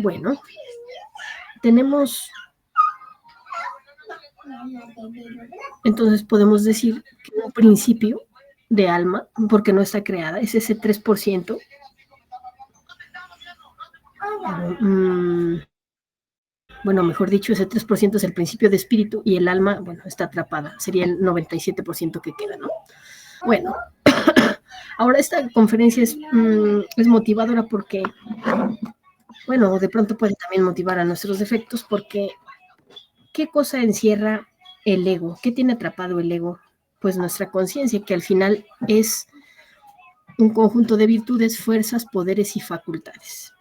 Bueno, tenemos, entonces podemos decir que un principio de alma, porque no está creada, es ese 3%. Bueno, mejor dicho, ese 3% es el principio de espíritu y el alma, bueno, está atrapada. Sería el 97% que queda, ¿no? Bueno, ahora esta conferencia es motivadora porque, bueno, de pronto puede también motivar a nuestros defectos porque ¿qué cosa encierra el ego? ¿Qué tiene atrapado el ego? Pues nuestra conciencia, que al final es un conjunto de virtudes, fuerzas, poderes y facultades.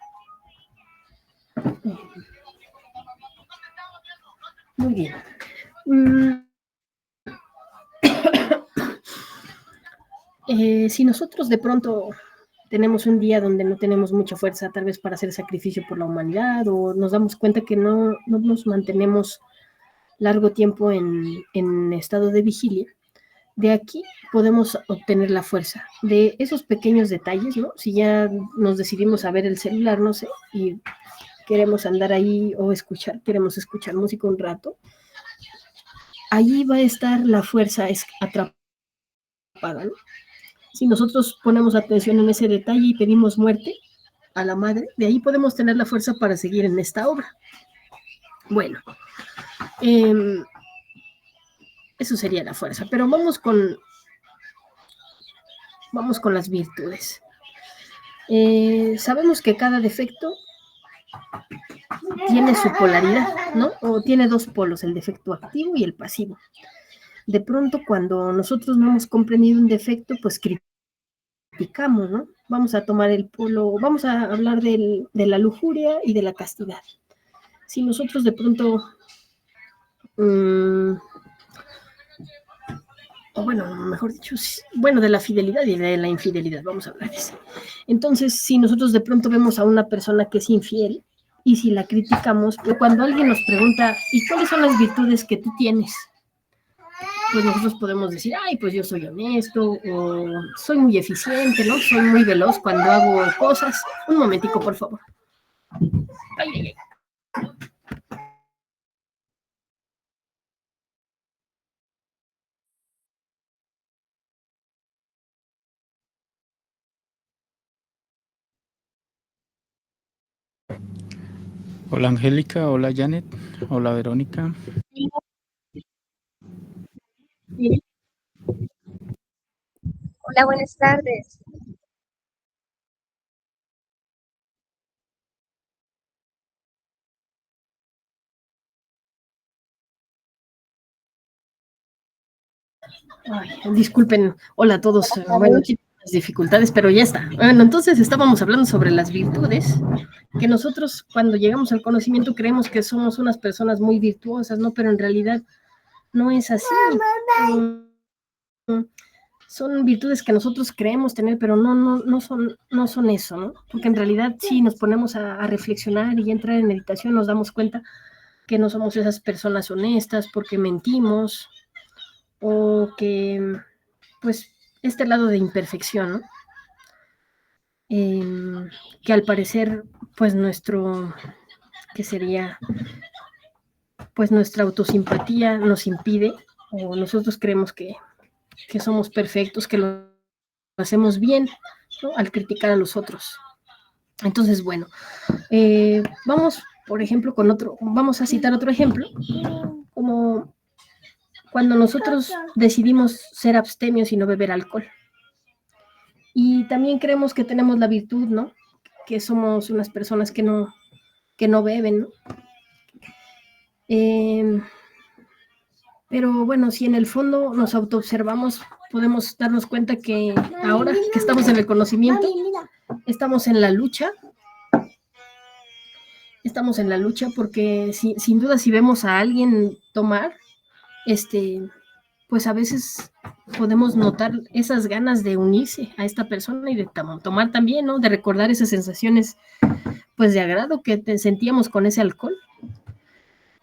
Muy bien. Si nosotros de pronto tenemos un día donde no tenemos mucha fuerza, tal vez para hacer sacrificio por la humanidad, o nos damos cuenta que no nos mantenemos largo tiempo en estado de vigilia, de aquí podemos obtener la fuerza, de esos pequeños detalles, ¿no? Si ya nos decidimos a ver el celular, no sé, y queremos andar ahí o queremos escuchar música un rato, allí va a estar la fuerza atrapada, ¿no? Si nosotros ponemos atención en ese detalle y pedimos muerte a la madre, de ahí podemos tener la fuerza para seguir en esta obra. Bueno, eso sería la fuerza, pero vamos con las virtudes. Sabemos que cada defecto tiene su polaridad, ¿no? O tiene dos polos, el defecto activo y el pasivo. De pronto, cuando nosotros no hemos comprendido un defecto, pues criticamos, ¿no? Vamos a tomar el polo, vamos a hablar de la lujuria y de la castidad. Si nosotros de pronto, o bueno, mejor dicho, bueno, de la fidelidad y de la infidelidad, vamos a hablar de eso. Entonces, si nosotros de pronto vemos a una persona que es infiel, y si la criticamos, pues cuando alguien nos pregunta, ¿y cuáles son las virtudes que tú tienes? Pues nosotros podemos decir, ay, pues yo soy honesto, o soy muy eficiente, ¿no? Soy muy veloz cuando hago cosas. Un momentico, por favor. Ay, ay, ay. Hola Angélica, hola Janet, hola Verónica. Hola, buenas tardes. Ay, disculpen, hola a todos. Bueno, aquí las dificultades, pero ya está. Bueno, entonces estábamos hablando sobre las virtudes, que nosotros cuando llegamos al conocimiento creemos que somos unas personas muy virtuosas, ¿no? Pero en realidad no es así. Son virtudes que nosotros creemos tener, pero no son eso, ¿no? Porque en realidad sí nos ponemos a reflexionar y entrar en meditación, nos damos cuenta que no somos esas personas honestas porque mentimos, o que, pues, este lado de imperfección, ¿no? Que al parecer, pues, ¿qué sería? Pues nuestra autosimpatía nos impide, o nosotros creemos que somos perfectos, que lo hacemos bien, ¿no? Al criticar a los otros. Entonces, bueno, vamos, por ejemplo, vamos a citar otro ejemplo, como cuando nosotros decidimos ser abstemios y no beber alcohol. Y también creemos que tenemos la virtud, ¿no? Que somos unas personas que no beben, ¿no? Pero bueno, si en el fondo nos autoobservamos, podemos darnos cuenta que ahora que estamos en el conocimiento, estamos en la lucha. Estamos en la lucha porque sin duda si vemos a alguien tomar, pues a veces podemos notar esas ganas de unirse a esta persona y de tomar también, ¿no? De recordar esas sensaciones, pues de agrado que sentíamos con ese alcohol.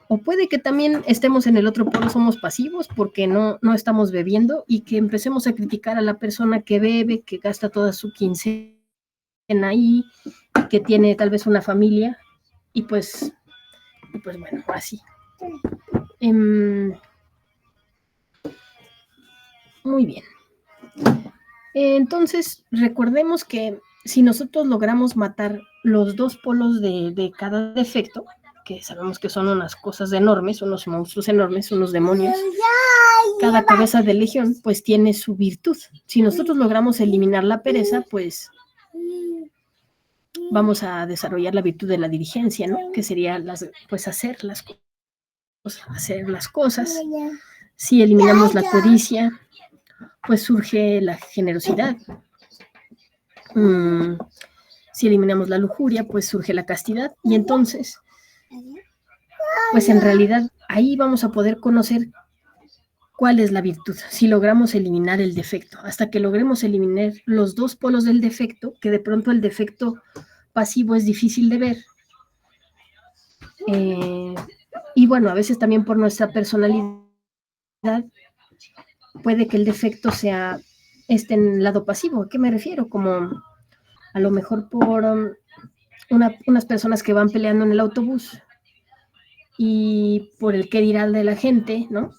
O puede que también estemos en el otro polo, somos pasivos porque no estamos bebiendo y que empecemos a criticar a la persona que bebe, que gasta toda su quincena ahí, que tiene tal vez una familia Y pues bueno, así. Muy bien. Entonces, recordemos que si nosotros logramos matar los dos polos de cada defecto, que sabemos que son unas cosas enormes, unos monstruos enormes, unos demonios, cada cabeza de legión pues tiene su virtud. Si nosotros logramos eliminar la pereza, pues vamos a desarrollar la virtud de la diligencia, ¿no? Que sería pues hacer las cosas. Si eliminamos la codicia, pues surge la generosidad. Si eliminamos la lujuria, pues surge la castidad. Y entonces, pues en realidad ahí vamos a poder conocer cuál es la virtud, si logramos eliminar el defecto. Hasta que logremos eliminar los dos polos del defecto, que de pronto el defecto pasivo es difícil de ver. Y bueno, a veces también por nuestra personalidad, puede que el defecto esté en el lado pasivo. ¿A qué me refiero? Como a lo mejor por unas personas que van peleando en el autobús y por el qué dirá de la gente, ¿no?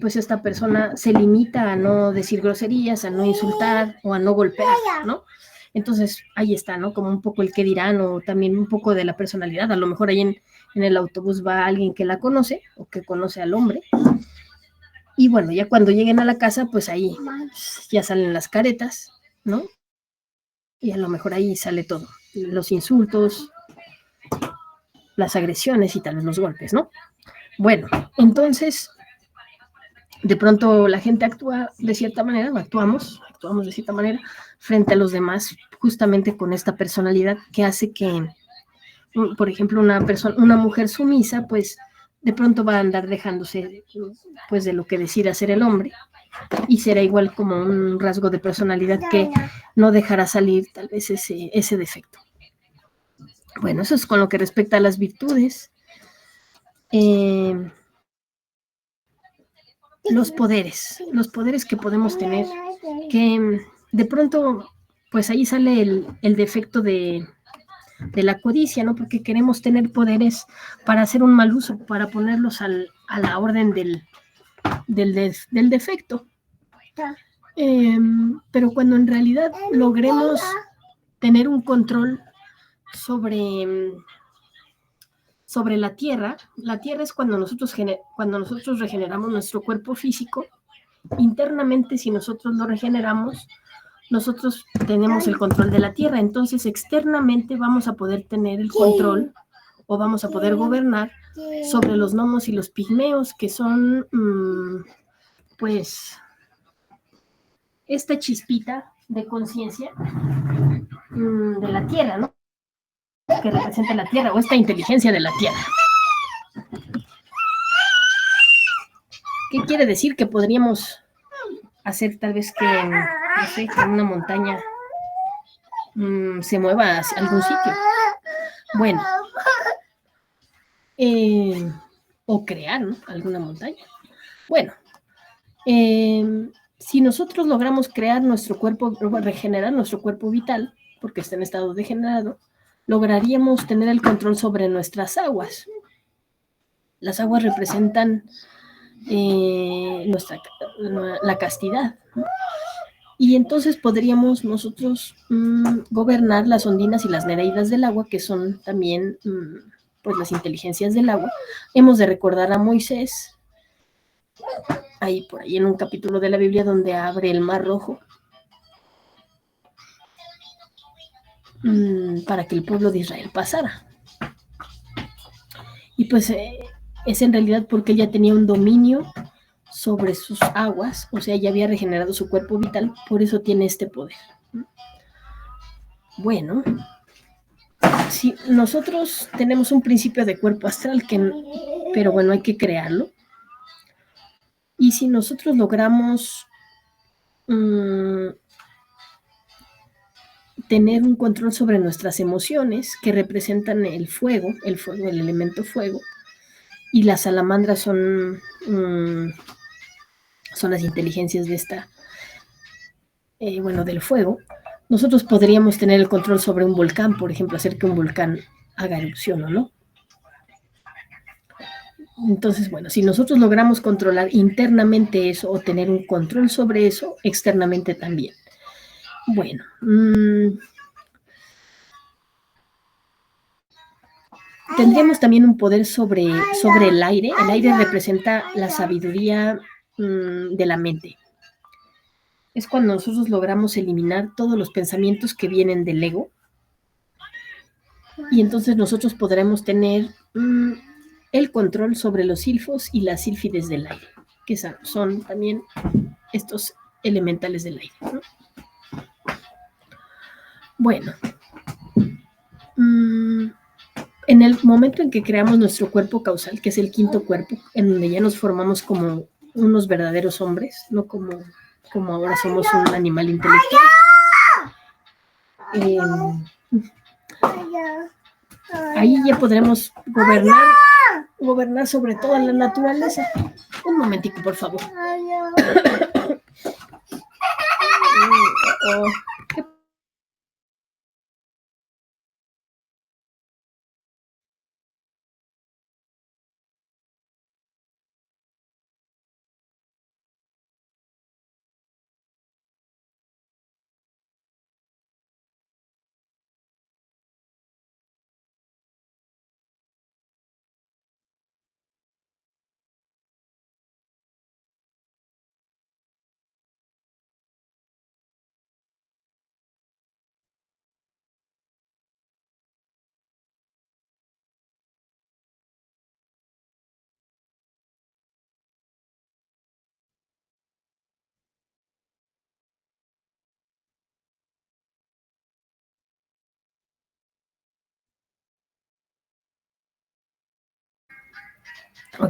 Pues esta persona se limita a no decir groserías, a no insultar o a no golpear, ¿no? Entonces, ahí está, ¿no? Como un poco el qué dirán o también un poco de la personalidad. A lo mejor ahí en el autobús va alguien que la conoce o que conoce al hombre. Y bueno, ya cuando lleguen a la casa, pues ahí ya salen las caretas, ¿no? Y a lo mejor ahí sale todo. Los insultos, las agresiones y tal vez los golpes, ¿no? Bueno, entonces, de pronto la gente actúa de cierta manera, actuamos de cierta manera frente a los demás, justamente con esta personalidad que hace que, por ejemplo, una mujer sumisa, pues de pronto va a andar dejándose pues de lo que decida hacer el hombre, y será igual como un rasgo de personalidad que no dejará salir tal vez ese defecto. Bueno, eso es con lo que respecta a las virtudes. Los poderes que podemos tener, que de pronto, pues ahí sale el defecto de la codicia, ¿no? Porque queremos tener poderes para hacer un mal uso, para ponerlos a la orden del defecto. Pero cuando en realidad logremos tener un control sobre la tierra es cuando nosotros regeneramos nuestro cuerpo físico. Internamente, si nosotros lo regeneramos, nosotros tenemos el control de la tierra. Entonces, externamente vamos a poder tener el control o vamos a poder gobernar sobre los gnomos y los pigmeos, que son, pues, esta chispita de conciencia de la tierra, ¿no? Que representa la tierra, o esta inteligencia de la tierra. ¿Qué quiere decir? Que podríamos hacer tal vez que, no sé, que una montaña se mueva hacia algún sitio. Bueno, o crear, ¿no?, alguna montaña. Bueno, si nosotros logramos crear nuestro cuerpo, regenerar nuestro cuerpo vital, porque está en estado degenerado, lograríamos tener el control sobre nuestras aguas. Las aguas representan la castidad, ¿no? Y entonces podríamos nosotros gobernar las ondinas y las nereidas del agua, que son también pues las inteligencias del agua. Hemos de recordar a Moisés, por ahí en un capítulo de la Biblia donde abre el Mar Rojo, para que el pueblo de Israel pasara. Y pues es en realidad porque ella tenía un dominio sobre sus aguas, o sea, ya había regenerado su cuerpo vital, por eso tiene este poder. Bueno, si nosotros tenemos un principio de cuerpo astral, pero bueno, hay que crearlo. Y si nosotros logramos tener un control sobre nuestras emociones, que representan el fuego, el elemento fuego, y las salamandras son las inteligencias de del fuego, nosotros podríamos tener el control sobre un volcán, por ejemplo, hacer que un volcán haga erupción o no. Entonces, bueno, si nosotros logramos controlar internamente eso o tener un control sobre eso, externamente también. Bueno, tendríamos también un poder sobre el aire. El aire representa la sabiduría de la mente. Es cuando nosotros logramos eliminar todos los pensamientos que vienen del ego. Y entonces nosotros podremos tener el control sobre los silfos y las sílfides del aire, que son también estos elementales del aire, ¿no? Bueno, en el momento en que creamos nuestro cuerpo causal, que es el quinto cuerpo, en donde ya nos formamos como unos verdaderos hombres, no como ahora somos un animal intelectual. Ahí ya podremos gobernar sobre toda la naturaleza. Un momentico, por favor.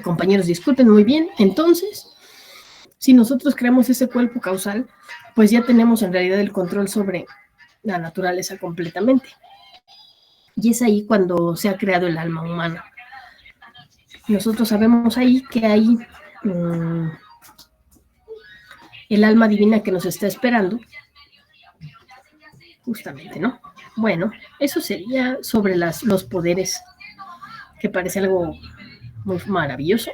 Compañeros, disculpen muy bien. Entonces, si nosotros creamos ese cuerpo causal, pues ya tenemos en realidad el control sobre la naturaleza completamente. Y es ahí cuando se ha creado el alma humana. Nosotros sabemos ahí que hay el alma divina que nos está esperando, justamente, ¿no? Bueno, eso sería sobre los poderes, que parece algo muy maravilloso.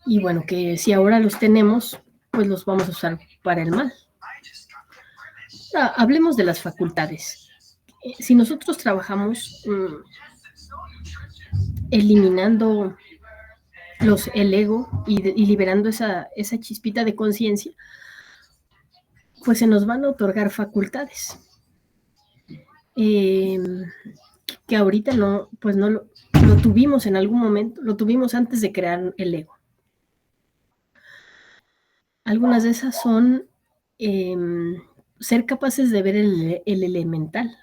Y bueno, que si ahora los tenemos, pues los vamos a usar para el mal. Hablemos de las facultades. Si nosotros trabajamos eliminando el ego y liberando esa chispita de conciencia, pues se nos van a otorgar facultades. Que ahorita no, pues no lo tuvimos en algún momento, lo tuvimos antes de crear el ego. Algunas de esas son ser capaces de ver el elemental.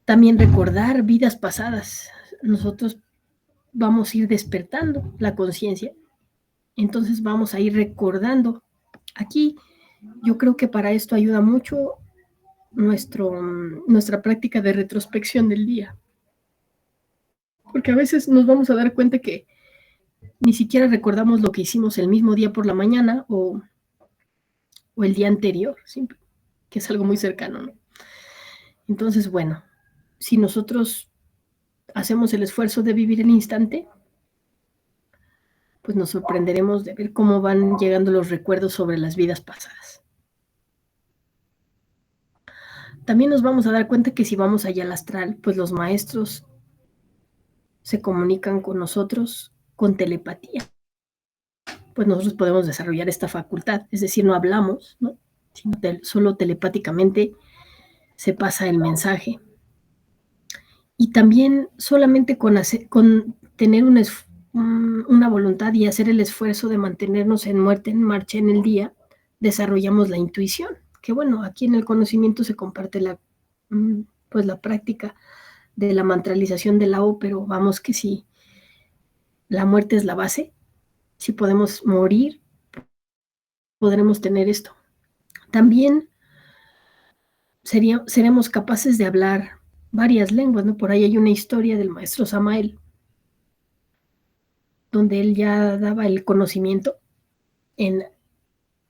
También recordar vidas pasadas. Nosotros vamos a ir despertando la conciencia. Entonces vamos a ir recordando. Aquí yo creo que para esto ayuda mucho nuestra práctica de retrospección del día. Porque a veces nos vamos a dar cuenta que ni siquiera recordamos lo que hicimos el mismo día por la mañana o el día anterior, siempre, que es algo muy cercano, ¿no? Entonces, bueno, si nosotros hacemos el esfuerzo de vivir el instante, pues nos sorprenderemos de ver cómo van llegando los recuerdos sobre las vidas pasadas. También nos vamos a dar cuenta que si vamos allá al astral, pues los maestros se comunican con nosotros con telepatía. Pues nosotros podemos desarrollar esta facultad, es decir, no hablamos, ¿no? Sino solo telepáticamente se pasa el mensaje. Y también solamente con tener una voluntad y hacer el esfuerzo de mantenernos en marcha en el día, desarrollamos la intuición, que bueno, aquí en el conocimiento se comparte la práctica de la mantralización de la O, pero vamos que si la muerte es la base, si podemos morir, podremos tener esto. También seremos capaces de hablar varias lenguas, ¿no? Por ahí hay una historia del maestro Samael, donde él ya daba el conocimiento en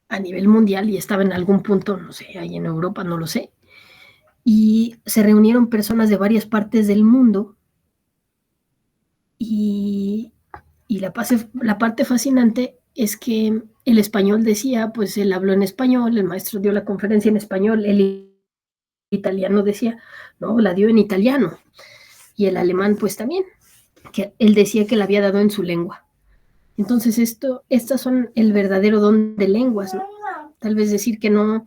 a nivel mundial y estaba en algún punto, no sé, ahí en Europa, no lo sé, y se reunieron personas de varias partes del mundo y, y la parte fascinante es que el español decía, pues él habló en español, el maestro dio la conferencia en español, el italiano decía, no, la dio en italiano, y el alemán pues también, que él decía que la había dado en su lengua. Entonces estas son el verdadero don de lenguas, ¿no? Tal vez decir que no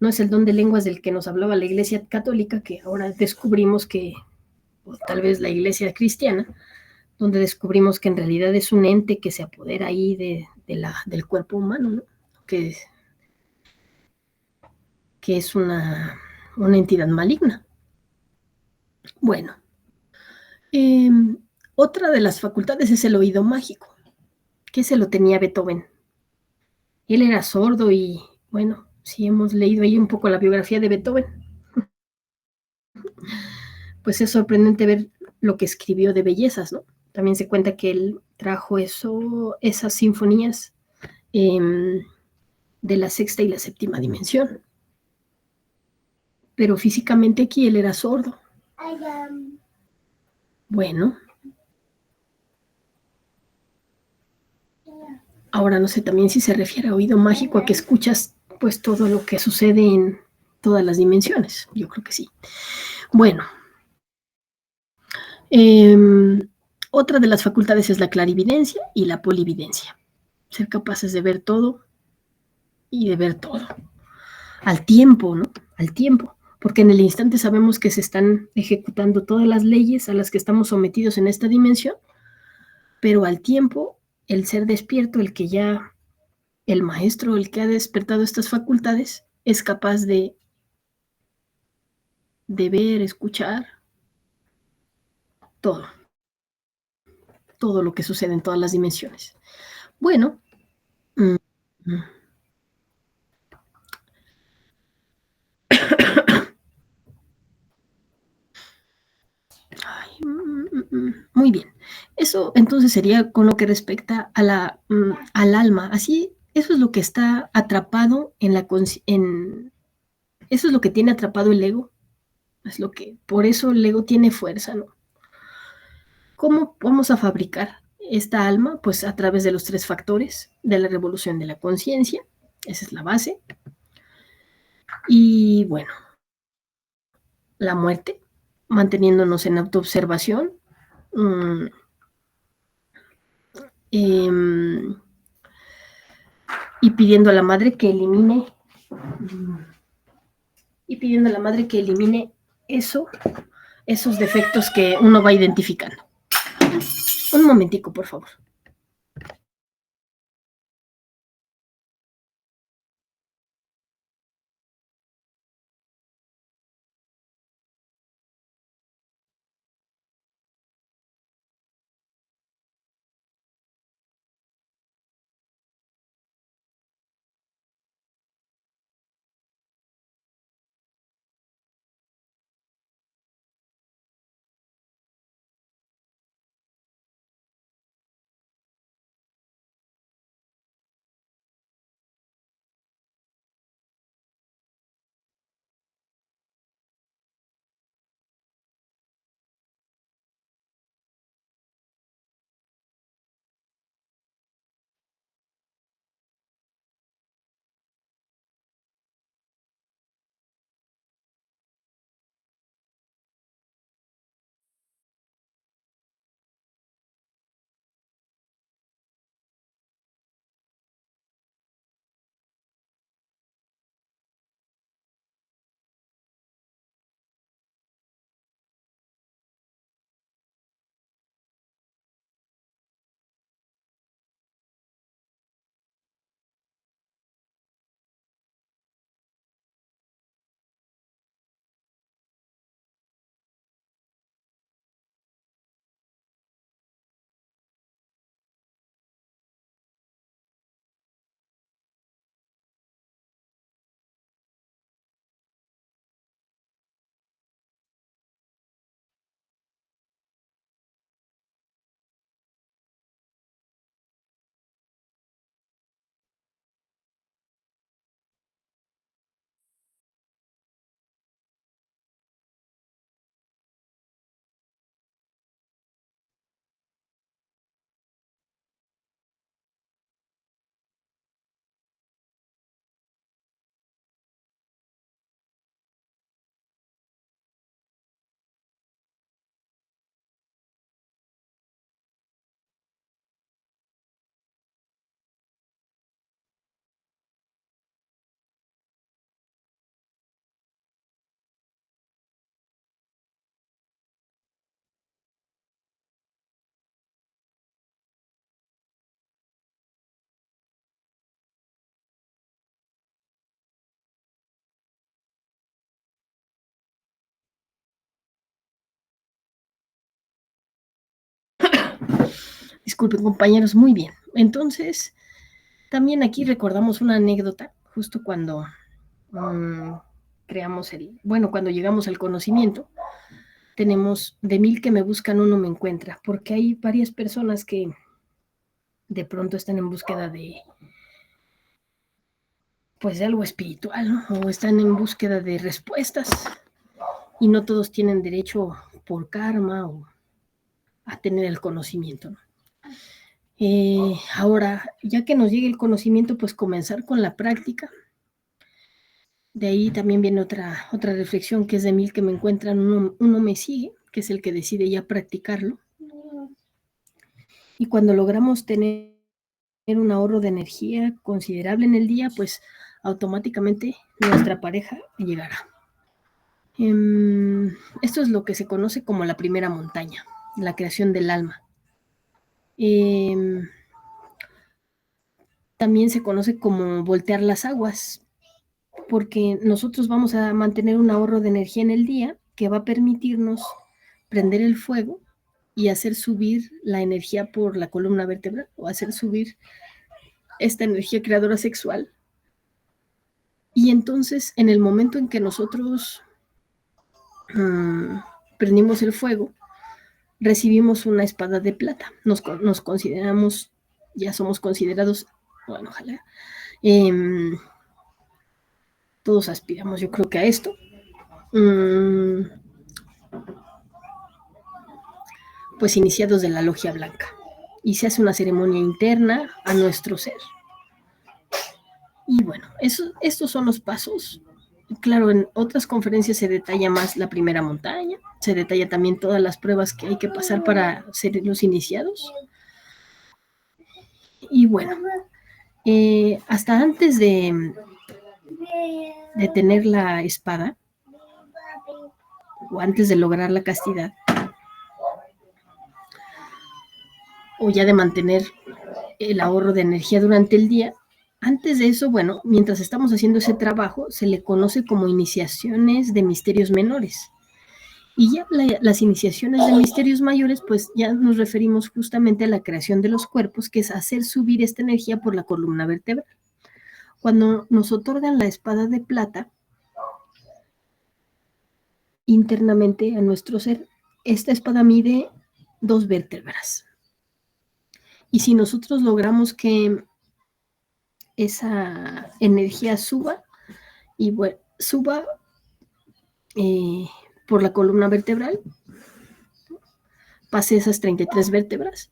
es el don de lenguas del que nos hablaba la Iglesia Católica, que ahora descubrimos que, o tal vez la Iglesia Cristiana, donde descubrimos que en realidad es un ente que se apodera ahí del cuerpo humano, ¿no? Que es una entidad maligna. Bueno, eh, otra de las facultades es el oído mágico, que se lo tenía Beethoven. Él era sordo y, bueno, si hemos leído ahí un poco la biografía de Beethoven, pues es sorprendente ver lo que escribió de bellezas, ¿no? También se cuenta que él trajo esas sinfonías de la sexta y la séptima dimensión. Pero físicamente aquí él era sordo. Bueno, ahora no sé también si se refiere a oído mágico, a que escuchas pues todo lo que sucede en todas las dimensiones. Yo creo que sí. Bueno, otra de las facultades es la clarividencia y la polividencia. Ser capaces de ver todo y de ver todo. Al tiempo, ¿no? Al tiempo. Porque en el instante sabemos que se están ejecutando todas las leyes a las que estamos sometidos en esta dimensión, pero al tiempo, el ser despierto, el maestro, el que ha despertado estas facultades, es capaz de ver, escuchar todo, todo lo que sucede en todas las dimensiones. Bueno, mm, mm. Ay, muy bien. Eso entonces sería con lo que respecta al alma. Así, eso es lo que está atrapado eso es lo que tiene atrapado el ego. Por eso el ego tiene fuerza, ¿no? ¿Cómo vamos a fabricar esta alma? Pues a través de los tres factores de la revolución de la conciencia. Esa es la base. Y bueno, la muerte, manteniéndonos en autoobservación. Mm, eh, y pidiendo a la madre que elimine eso, esos defectos que uno va identificando. Un momentico, por favor. Disculpen, compañeros, muy bien. Entonces, también aquí recordamos una anécdota, justo cuando cuando llegamos al conocimiento, tenemos de 1000 que me buscan, uno me encuentra, porque hay varias personas que de pronto están en búsqueda pues de algo espiritual, ¿no? O están en búsqueda de respuestas y no todos tienen derecho por karma o a tener el conocimiento, ¿no? Ahora, ya que nos llegue el conocimiento, pues comenzar con la práctica. De ahí también viene otra reflexión, que es de 1000 que me encuentran, uno me sigue, que es el que decide ya practicarlo. Y cuando logramos tener un ahorro de energía considerable en el día, pues automáticamente nuestra pareja llegará. Esto es lo que se conoce como la primera montaña, la creación del alma. También se conoce como voltear las aguas, porque nosotros vamos a mantener un ahorro de energía en el día que va a permitirnos prender el fuego y hacer subir la energía por la columna vertebral, o hacer subir esta energía creadora sexual. Y entonces, en el momento en que nosotros prendimos el fuego, recibimos una espada de plata. Nos consideramos, ya somos considerados, bueno, ojalá, todos aspiramos, yo creo que a esto. Pues iniciados de la logia blanca. Y se hace una ceremonia interna a nuestro ser. Y bueno, estos son los pasos. Claro, en otras conferencias se detalla más la primera montaña, se detalla también todas las pruebas que hay que pasar para ser los iniciados. Y bueno, hasta antes de tener la espada, o antes de lograr la castidad, o ya de mantener el ahorro de energía durante el día, antes de eso, bueno, mientras estamos haciendo ese trabajo, se le conoce como iniciaciones de misterios menores. Y ya las iniciaciones de misterios mayores, pues ya nos referimos justamente a la creación de los cuerpos, que es hacer subir esta energía por la columna vertebral. Cuando nos otorgan la espada de plata, internamente a nuestro ser, esta espada mide 2 vértebras. Y si nosotros logramos que esa energía suba, y bueno, suba por la columna vertebral, pase esas 33 vértebras,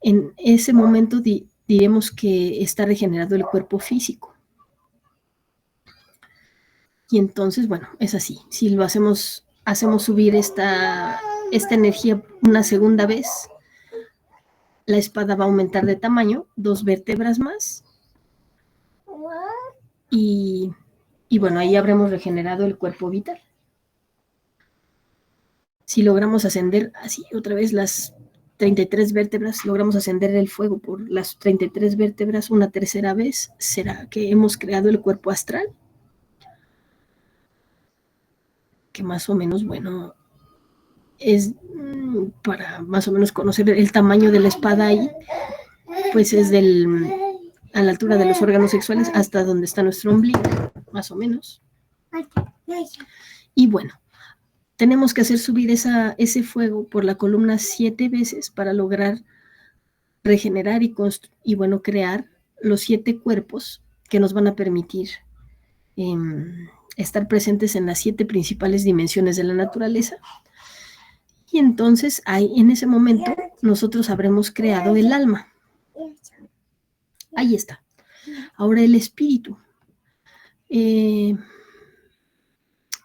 en ese momento diremos que está regenerado el cuerpo físico. Y entonces, bueno, es así. Si lo hacemos subir esta energía una segunda vez, la espada va a aumentar de tamaño, 2 vértebras más. Y bueno, ahí habremos regenerado el cuerpo vital. Si logramos ascender así otra vez las 33 vértebras, logramos ascender el fuego por las 33 vértebras una tercera vez, será que hemos creado el cuerpo astral, que más o menos, bueno, es para más o menos conocer el tamaño de la espada ahí, pues es a la altura de los órganos sexuales hasta donde está nuestro ombligo, más o menos. Y bueno, tenemos que hacer subir ese fuego por la columna 7 veces para lograr regenerar y bueno, crear los 7 cuerpos que nos van a permitir estar presentes en las 7 principales dimensiones de la naturaleza. Y entonces, en ese momento, nosotros habremos creado el alma. Ahí está. Ahora el espíritu. En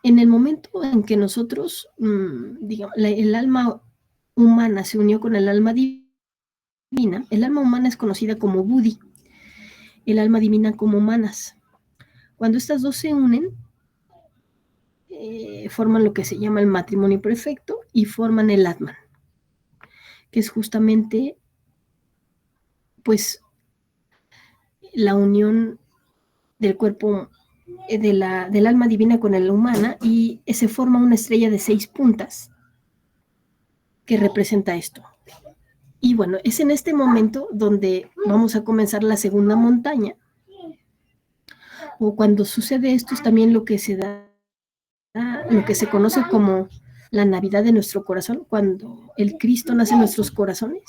el momento en que nosotros, digamos, el alma humana se unió con el alma divina, el alma humana es conocida como Buddhi, el alma divina como Manas. Cuando estas dos se unen, forman lo que se llama el matrimonio perfecto y forman el Atman, que es justamente, pues, la unión del cuerpo del alma divina con la humana, y se forma una estrella de 6 puntas que representa esto. Y bueno, es en este momento donde vamos a comenzar la segunda montaña. O cuando sucede esto es también lo que se da, lo que se conoce como la Navidad de nuestro corazón, cuando el Cristo nace en nuestros corazones,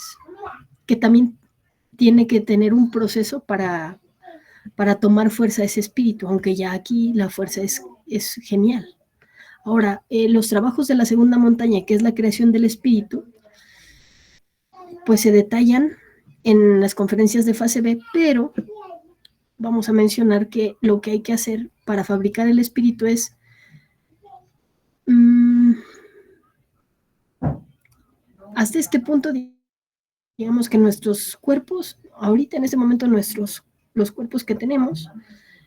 que también tiene que tener un proceso para tomar fuerza ese espíritu, aunque ya aquí la fuerza es genial. Ahora, los trabajos de la segunda montaña, que es la creación del espíritu, pues se detallan en las conferencias de fase B, pero vamos a mencionar que lo que hay que hacer para fabricar el espíritu es hasta este punto, digamos que nuestros cuerpos, ahorita en este momento los cuerpos que tenemos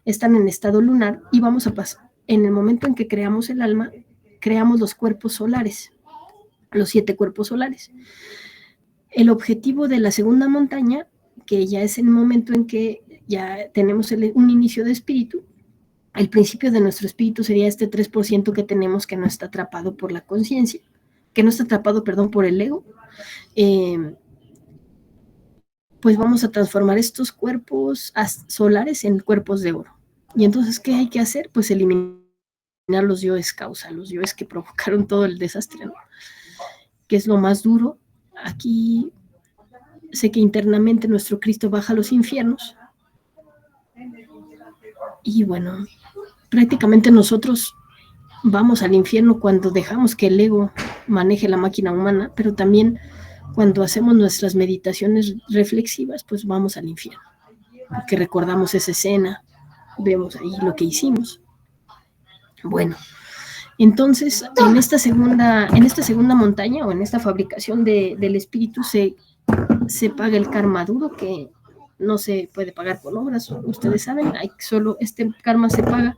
están en estado lunar y vamos a pasar, en el momento en que creamos el alma, creamos los cuerpos solares, los 7 cuerpos solares. El objetivo de la segunda montaña, que ya es el momento en que ya tenemos un inicio de espíritu, el principio de nuestro espíritu sería este 3% que tenemos que no está atrapado por la conciencia, que no está atrapado, perdón, por el ego. Pues vamos a transformar estos cuerpos solares en cuerpos de oro. Y entonces, ¿qué hay que hacer? Pues eliminar los yoes causa, los yoes que provocaron todo el desastre, ¿no? Que es lo más duro. Aquí sé que internamente nuestro Cristo baja a los infiernos. Y bueno, prácticamente nosotros vamos al infierno cuando dejamos que el ego maneje la máquina humana, pero también cuando hacemos nuestras meditaciones reflexivas, pues vamos al infierno, porque recordamos esa escena, vemos ahí lo que hicimos. Bueno, entonces en esta segunda montaña o en esta fabricación del espíritu se paga el karma duro, que no se puede pagar con obras, ustedes saben, solo este karma se paga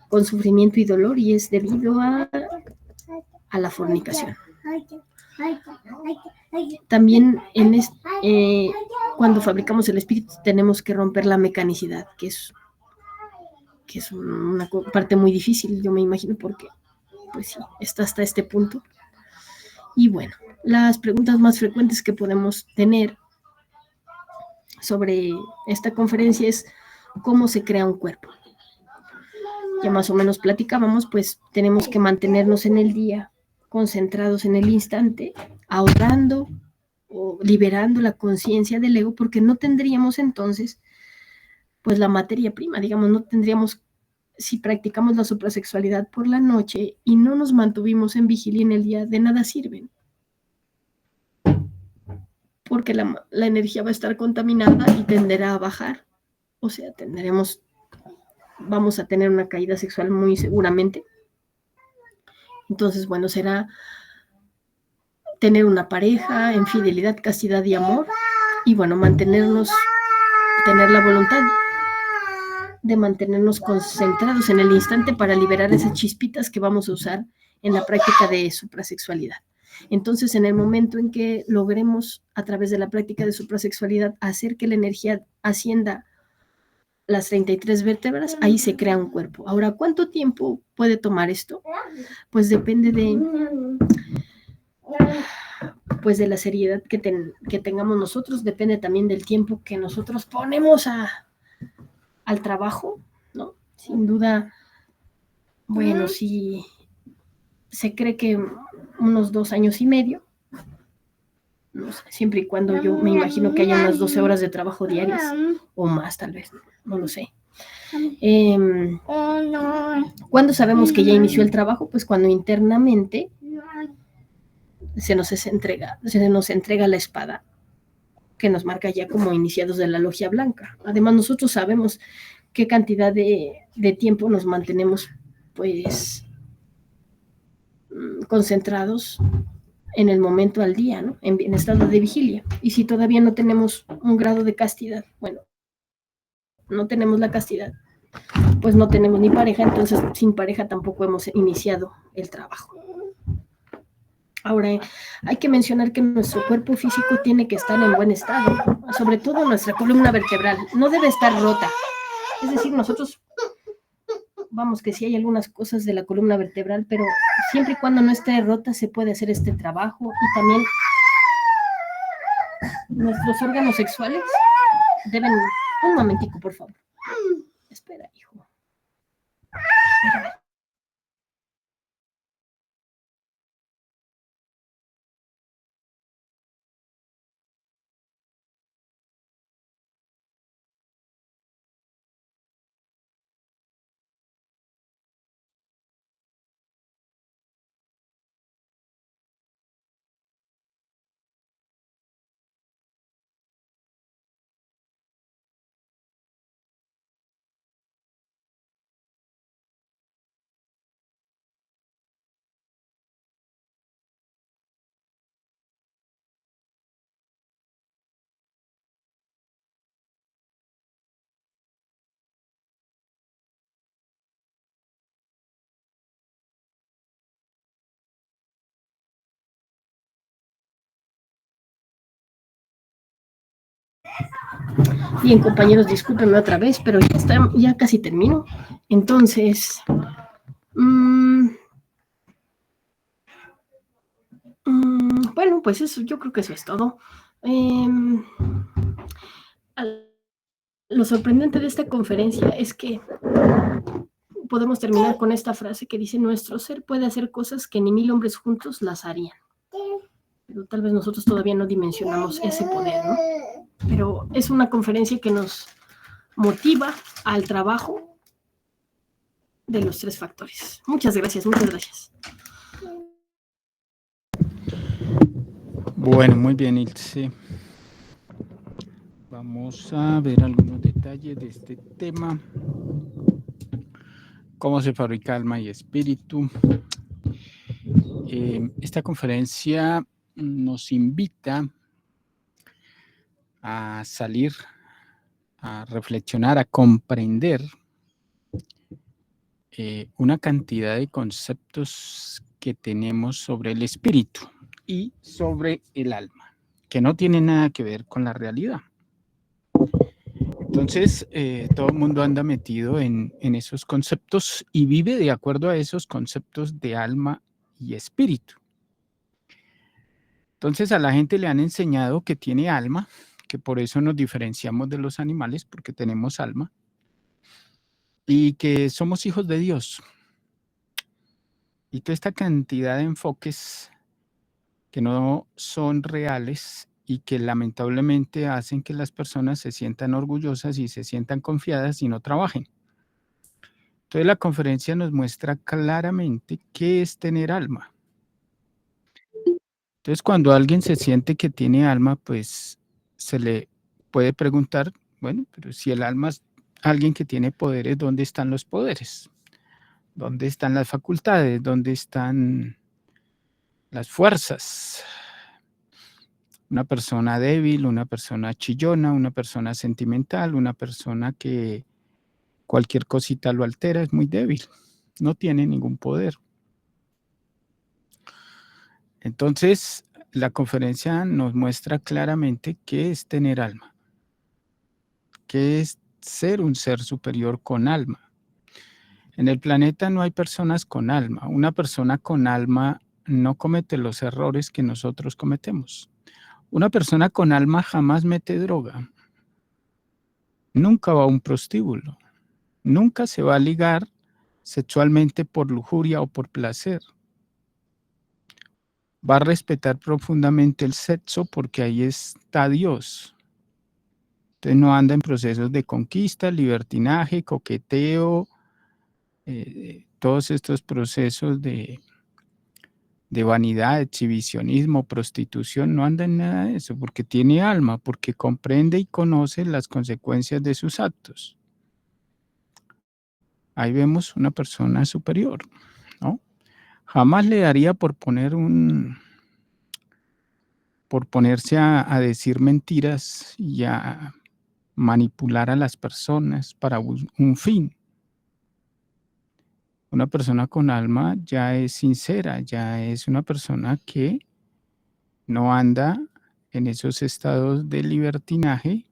con sufrimiento y dolor y es debido a la fornicación. También cuando fabricamos el espíritu tenemos que romper la mecanicidad, que es una parte muy difícil, yo me imagino, porque pues sí, está hasta este punto. Y bueno, las preguntas más frecuentes que podemos tener sobre esta conferencia es ¿cómo se crea un cuerpo? Ya más o menos platicábamos, pues tenemos que mantenernos en el día, concentrados en el instante, ahorrando o liberando la conciencia del ego, porque no tendríamos entonces pues la materia prima, digamos, no tendríamos, si practicamos la suprasexualidad por la noche y no nos mantuvimos en vigilia en el día, de nada sirven, porque la energía va a estar contaminada y tenderá a bajar, o sea, vamos a tener una caída sexual muy seguramente. Entonces, bueno, será tener una pareja en fidelidad, castidad y amor, y bueno, tener la voluntad de mantenernos concentrados en el instante para liberar esas chispitas que vamos a usar en la práctica de suprasexualidad. Entonces, en el momento en que logremos, a través de la práctica de suprasexualidad, hacer que la energía ascienda las 33 vértebras, ahí se crea un cuerpo. Ahora, ¿cuánto tiempo puede tomar esto? Pues depende de la seriedad que tengamos nosotros, depende también del tiempo que nosotros ponemos al trabajo, ¿no? Sin duda, bueno, sí, se cree que unos 2 años y medio, no sé, siempre y cuando yo me imagino que haya unas 12 horas de trabajo diarias, o más tal vez, no lo sé. ¿Cuándo sabemos que ya inició el trabajo? Pues cuando internamente se nos entrega la espada, que nos marca ya como iniciados de la logia blanca. Además, nosotros sabemos qué cantidad de tiempo nos mantenemos, pues, concentrados en el momento al día, ¿no? En estado de vigilia. Y si todavía no tenemos un grado de castidad, bueno, no tenemos la castidad, pues no tenemos ni pareja, entonces sin pareja tampoco hemos iniciado el trabajo. Ahora, hay que mencionar que nuestro cuerpo físico tiene que estar en buen estado, sobre todo nuestra columna vertebral, no debe estar rota. Es decir, nosotros, vamos, que sí hay algunas cosas de la columna vertebral, pero siempre y cuando no esté rota se puede hacer este trabajo. Y también nuestros órganos sexuales deben... Un momentico, por favor. Espera, hijo. Espera. Bien, compañeros, discúlpenme otra vez, pero ya casi termino. Entonces, bueno, pues eso, yo creo que eso es todo. Lo sorprendente de esta conferencia es que podemos terminar con esta frase que dice: nuestro ser puede hacer cosas que ni 1000 hombres juntos las harían. Pero tal vez nosotros todavía no dimensionamos ese poder, ¿no? Pero es una conferencia que nos motiva al trabajo de los 3 factores. Muchas gracias, muchas gracias. Bueno, muy bien, Ilse. Vamos a ver algunos detalles de este tema. Cómo se fabrica alma y espíritu. Esta conferencia nos invita a salir, a reflexionar, a comprender una cantidad de conceptos que tenemos sobre el espíritu y sobre el alma, que no tienen nada que ver con la realidad. Entonces, todo el mundo anda metido en esos conceptos y vive de acuerdo a esos conceptos de alma y espíritu. Entonces, a la gente le han enseñado que tiene alma, que por eso nos diferenciamos de los animales, porque tenemos alma, y que somos hijos de Dios. Y toda esta cantidad de enfoques que no son reales y que lamentablemente hacen que las personas se sientan orgullosas y se sientan confiadas y no trabajen. Entonces la conferencia nos muestra claramente qué es tener alma. Entonces cuando alguien se siente que tiene alma, pues se le puede preguntar, bueno, pero si el alma es alguien que tiene poderes, ¿dónde están los poderes? ¿Dónde están las facultades? ¿Dónde están las fuerzas? Una persona débil, una persona chillona, una persona sentimental, una persona que cualquier cosita lo altera, es muy débil, no tiene ningún poder. Entonces, la conferencia nos muestra claramente qué es tener alma, qué es ser un ser superior con alma. En el planeta no hay personas con alma. Una persona con alma no comete los errores que nosotros cometemos. Una persona con alma jamás mete droga, nunca va a un prostíbulo, nunca se va a ligar sexualmente por lujuria o por placer. Va a respetar profundamente el sexo porque ahí está Dios. Entonces no anda en procesos de conquista, libertinaje, coqueteo, todos estos procesos de vanidad, exhibicionismo, prostitución, no anda en nada de eso, porque tiene alma, porque comprende y conoce las consecuencias de sus actos. Ahí vemos una persona superior, ¿no? Jamás le daría por ponerse a decir mentiras y a manipular a las personas para un fin. Una persona con alma ya es sincera, ya es una persona que no anda en esos estados de libertinaje,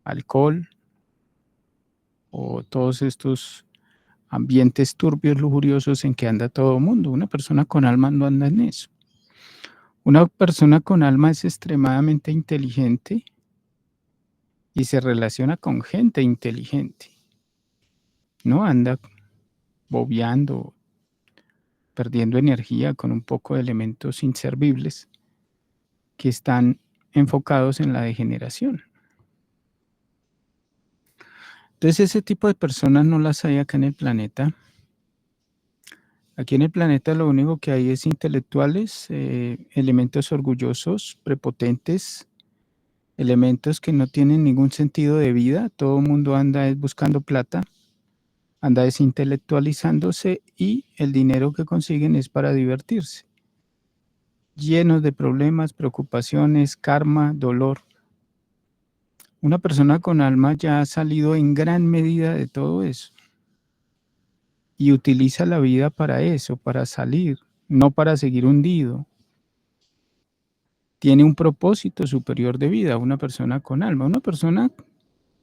alcohol o todos estos ambientes turbios, lujuriosos en que anda todo el mundo. Una persona con alma no anda en eso. Una persona con alma es extremadamente inteligente y se relaciona con gente inteligente. No anda bobeando, perdiendo energía con un poco de elementos inservibles que están enfocados en la degeneración. Entonces, ese tipo de personas no las hay acá en el planeta. Aquí en el planeta lo único que hay es intelectuales, elementos orgullosos, prepotentes, elementos que no tienen ningún sentido de vida. Todo el mundo anda buscando plata, anda desintelectualizándose y el dinero que consiguen es para divertirse. Llenos de problemas, preocupaciones, karma, dolor. Una persona con alma ya ha salido en gran medida de todo eso y utiliza la vida para eso, para salir, no para seguir hundido. Tiene un propósito superior de vida, una persona con alma. Una persona,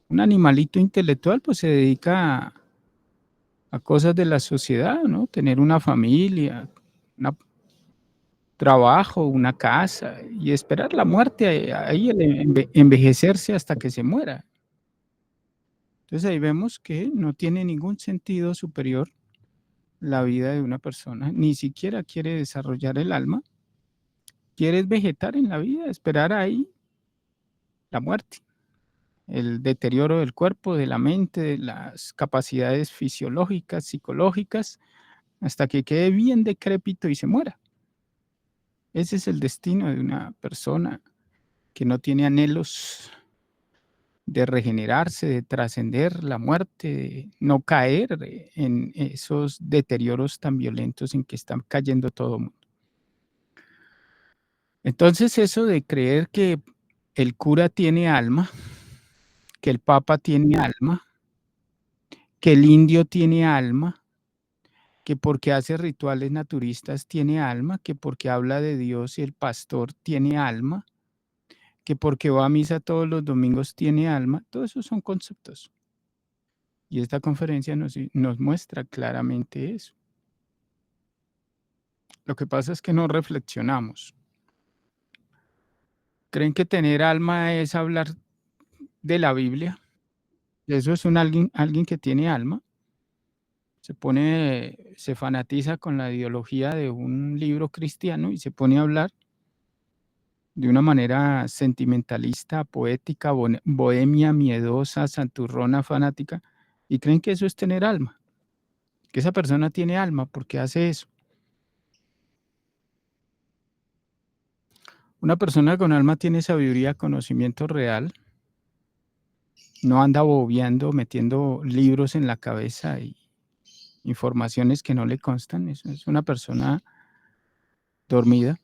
un animalito intelectual, pues se dedica a cosas de la sociedad, ¿no? Tener una familia, un trabajo, una casa y esperar la muerte, ahí envejecerse hasta que se muera. Entonces ahí vemos que no tiene ningún sentido superior la vida de una persona, ni siquiera quiere desarrollar el alma, quiere vegetar en la vida, esperar ahí la muerte, el deterioro del cuerpo, de la mente, de las capacidades fisiológicas, psicológicas, hasta que quede bien decrépito y se muera. Ese es el destino de una persona que no tiene anhelos de regenerarse, de trascender la muerte, de no caer en esos deterioros tan violentos en que está cayendo todo el mundo. Entonces, eso de creer que el cura tiene alma, que el papa tiene alma, que el indio tiene alma, que porque hace rituales naturistas tiene alma, que porque habla de Dios y el pastor tiene alma, que porque va a misa todos los domingos tiene alma, todos esos son conceptos. Y esta conferencia nos muestra claramente eso. Lo que pasa es que no reflexionamos. ¿Creen que tener alma es hablar de la Biblia? Eso es alguien que tiene alma. Se fanatiza con la ideología de un libro cristiano y se pone a hablar de una manera sentimentalista, poética, bohemia, miedosa, santurrona, fanática, y creen que eso es tener alma, que esa persona tiene alma porque hace eso. Una persona con alma tiene sabiduría, conocimiento real, no anda bobeando, metiendo libros en la cabeza y informaciones que no le constan. Es una persona dormida.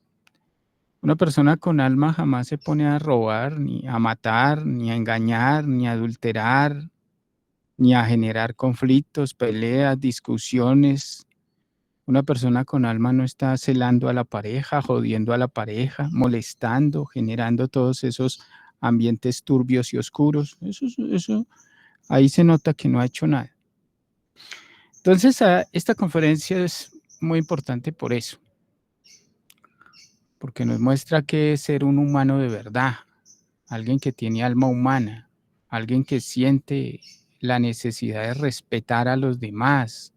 Una persona con alma jamás se pone a robar, ni a matar, ni a engañar, ni a adulterar, ni a generar conflictos, peleas, discusiones. Una persona con alma no está celando a la pareja, jodiendo a la pareja, molestando, generando todos esos ambientes turbios y oscuros. Eso ahí se nota que no ha hecho nada. Entonces, esta conferencia es muy importante por eso, porque nos muestra que es ser un humano de verdad, alguien que tiene alma humana, alguien que siente la necesidad de respetar a los demás,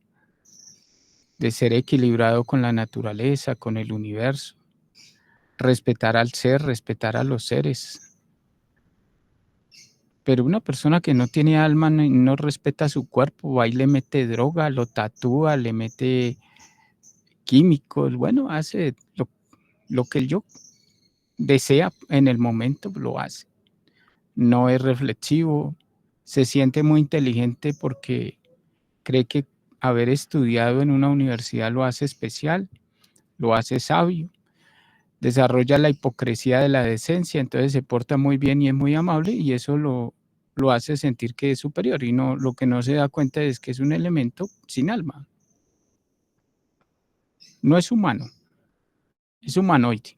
de ser equilibrado con la naturaleza, con el universo, respetar al ser, respetar a los seres. Pero una persona que no tiene alma no respeta su cuerpo, va y le mete droga, lo tatúa, le mete químicos, bueno, hace lo que yo desea en el momento, lo hace. No es reflexivo, se siente muy inteligente porque cree que haber estudiado en una universidad lo hace especial, lo hace sabio, desarrolla la hipocresía de la decencia, entonces se porta muy bien y es muy amable y eso lo hace sentir que es superior y no, lo que no se da cuenta es que es un elemento sin alma. No es humano, es humanoide.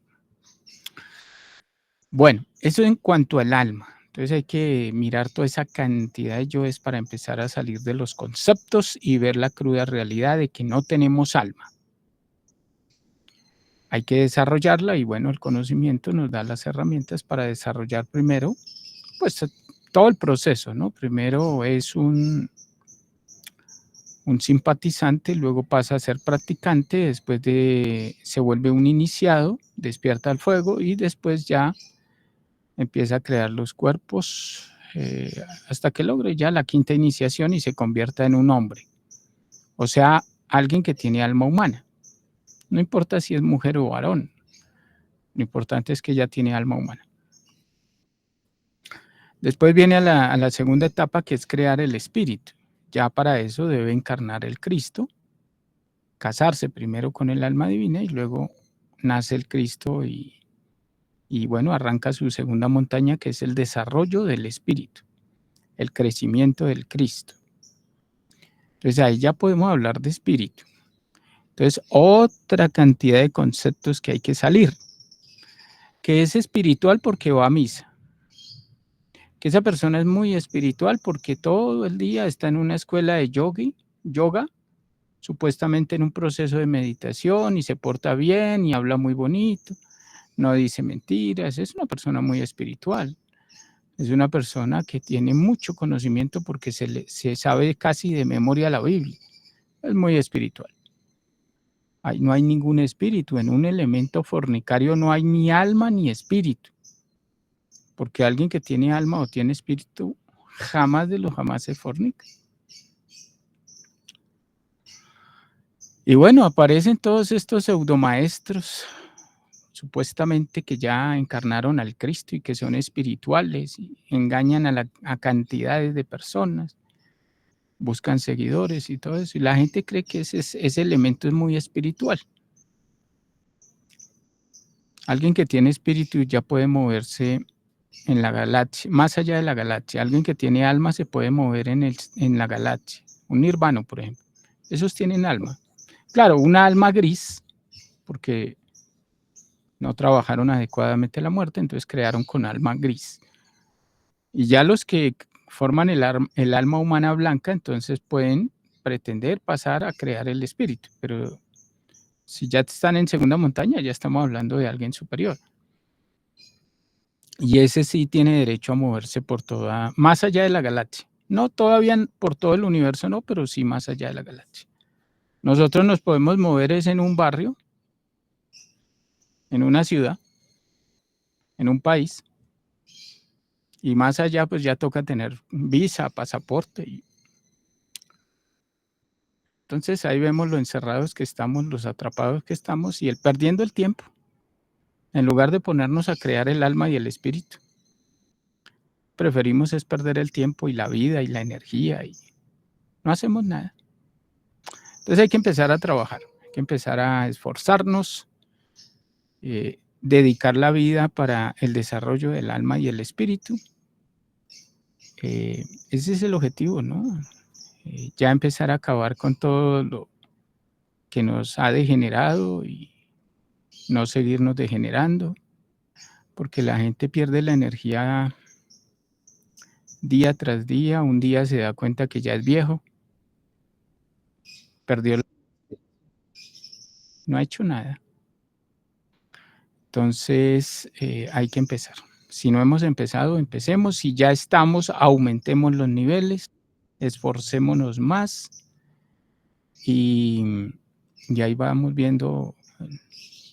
Bueno, eso en cuanto al alma. Entonces hay que mirar toda esa cantidad de yoes para empezar a salir de los conceptos y ver la cruda realidad de que no tenemos alma. hay que desarrollarla y bueno, el conocimiento nos da las herramientas para desarrollar primero, pues todo el proceso, ¿no? Primero es un simpatizante, luego pasa a ser practicante, después se vuelve un iniciado, despierta el fuego y después ya empieza a crear los cuerpos hasta que logre ya la quinta iniciación y se convierta en un hombre. O sea, alguien que tiene alma humana. No importa si es mujer o varón. Lo importante es que ya tiene alma humana. Después viene a la segunda etapa, que es crear el espíritu. Ya para eso debe encarnar el Cristo, casarse primero con el alma divina y luego nace el Cristo y bueno, arranca su segunda montaña, que es el desarrollo del espíritu, el crecimiento del Cristo. Entonces ahí ya podemos hablar de espíritu. Entonces, otra cantidad de conceptos que hay que salir. Que es espiritual porque va a misa. Que esa persona es muy espiritual porque todo el día está en una escuela de yoga, supuestamente en un proceso de meditación y se porta bien y habla muy bonito, no dice mentiras, es una persona muy espiritual. Es una persona que tiene mucho conocimiento porque se sabe casi de memoria la Biblia. Es muy espiritual. No hay ningún espíritu. En un elemento fornicario no hay ni alma ni espíritu. Porque alguien que tiene alma o tiene espíritu jamás de lo jamás se fornica. Y bueno, aparecen todos estos pseudomaestros, supuestamente que ya encarnaron al Cristo y que son espirituales, y engañan a cantidades de personas, buscan seguidores y todo eso. Y la gente cree que ese elemento es muy espiritual. Alguien que tiene espíritu ya puede moverse en la galaxia, más allá de la galaxia. Alguien que tiene alma se puede mover en la galaxia. Un nirvano, por ejemplo. Esos tienen alma. Claro, una alma gris, porque no trabajaron adecuadamente la muerte, entonces crearon con alma gris. Y ya los que forman el alma humana blanca, entonces pueden pretender pasar a crear el espíritu. Pero si ya están en segunda montaña, ya estamos hablando de alguien superior. Y ese sí tiene derecho a moverse por más allá de la galaxia. No todavía por todo el universo, no, pero sí más allá de la galaxia. Nosotros nos podemos mover en un barrio, en una ciudad, en un país, y más allá pues ya toca tener visa, pasaporte. Entonces ahí vemos lo encerrados que estamos, los atrapados que estamos y perdiendo el tiempo, en lugar de ponernos a crear el alma y el espíritu. Preferimos es perder el tiempo y la vida y la energía y no hacemos nada. Entonces hay que empezar a trabajar, hay que empezar a esforzarnos, dedicar la vida para el desarrollo del alma y el espíritu. Ese es el objetivo, ¿no? Ya empezar a acabar con todo lo que nos ha degenerado y no seguirnos degenerando, porque la gente pierde la energía día tras día. Un día se da cuenta que ya es viejo, no ha hecho nada. Entonces hay que empezar. Si no hemos empezado, empecemos. Si ya estamos, aumentemos los niveles, esforcémonos más y ahí vamos viendo